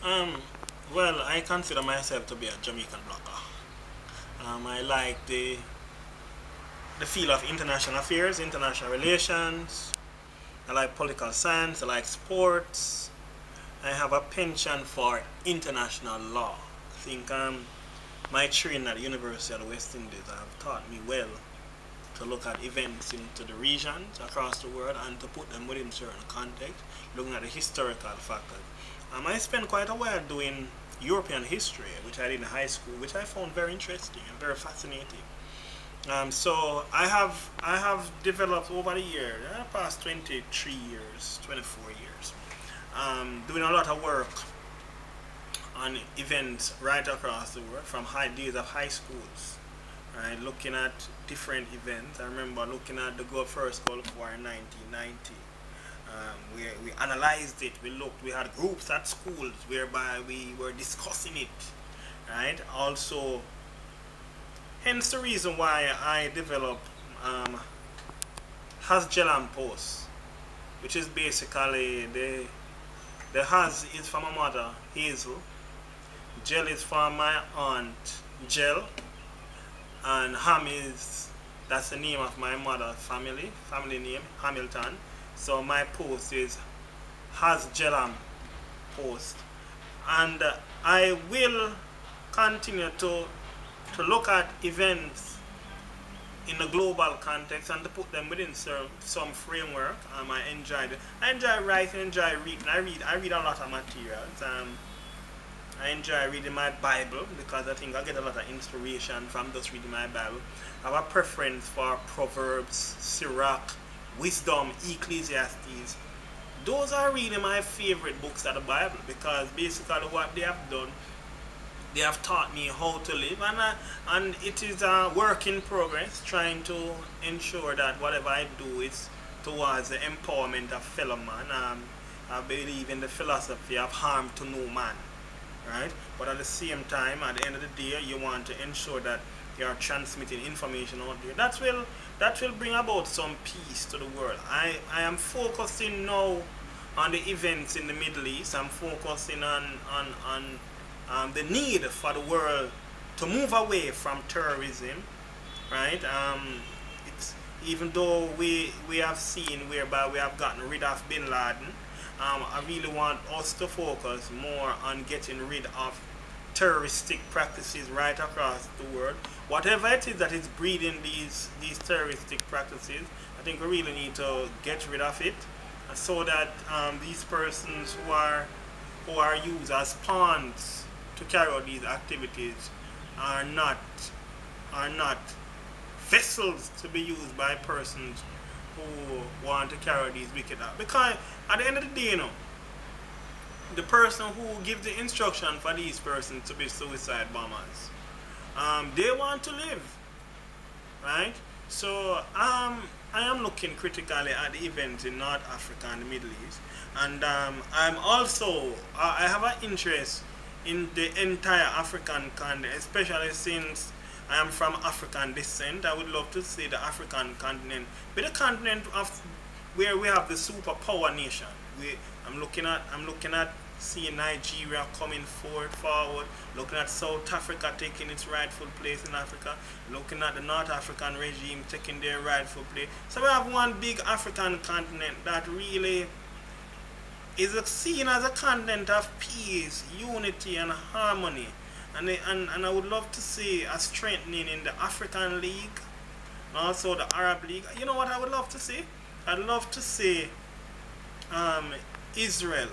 Um, well, I consider myself to be a Jamaican blogger. I like the field of international affairs, international relations. I like political science. I like sports. I have a penchant for international law. I think my training at the University of the West Indies have taught me well to look at events into the regions across the world and to put them within certain context, looking at the historical factors. I spent quite a while doing European history, which I did in high school, which I found very interesting and very fascinating. So I have developed over the years, past 23 years, 24 years, doing a lot of work on events right across the world, from high days of high schools, right, looking at different events. I remember looking at the First Gulf War in 1990. We analyzed it, we looked, we had groups at schools whereby we were discussing it, right? Also, hence the reason why I developed Has Jelam Post, which is basically the Has is from my mother, Hazel, Gel is from my aunt, Gel, and Ham is, that's the name of my mother's family name, Hamilton. So my post is Has Jelam Post, and I will continue to look at events in the global context and to put them within some framework. I enjoy writing, enjoy reading. I read a lot of materials. I enjoy reading my Bible because I think I get a lot of inspiration from just reading my Bible. I have a preference for Proverbs, Sirach, Wisdom, Ecclesiastes. Those are really my favorite books of the Bible because basically what they have done, they have taught me how to live, and it is a work in progress, trying to ensure that whatever I do is towards the empowerment of fellow man. I believe in the philosophy of harm to no man, right? But at the same time, at the end of the day, you want to ensure that you are transmitting information out there that will bring about some peace to the world. I am focusing now on the events in the Middle East. I'm focusing on the need for the world to move away from terrorism, right? It's, even though we have seen whereby we have gotten rid of Bin Laden, I really want us to focus more on getting rid of terroristic practices right across the world. Whatever it is that is breeding these terroristic practices, I think we really need to get rid of it, so that these persons who are used as pawns to carry out these activities are not vessels to be used by persons who want to carry out these wicked acts. Because at the end of the day, the person who gives the instruction for these persons to be suicide bombers, they want to live, right? So I am looking critically at the events in North Africa and the Middle East, and I'm also I have an interest in the entire African continent, especially since I am from African descent. I would love to see the African continent be the continent of where we have the superpower nation. I'm looking at seeing Nigeria coming forward, looking at South Africa taking its rightful place in Africa, looking at the North African regime taking their rightful place. So we have one big African continent that really is seen as a continent of peace, unity, and harmony. And I would love to see a strengthening in the African League, and also the Arab League. You know what I would love to see? I'd love to see Israel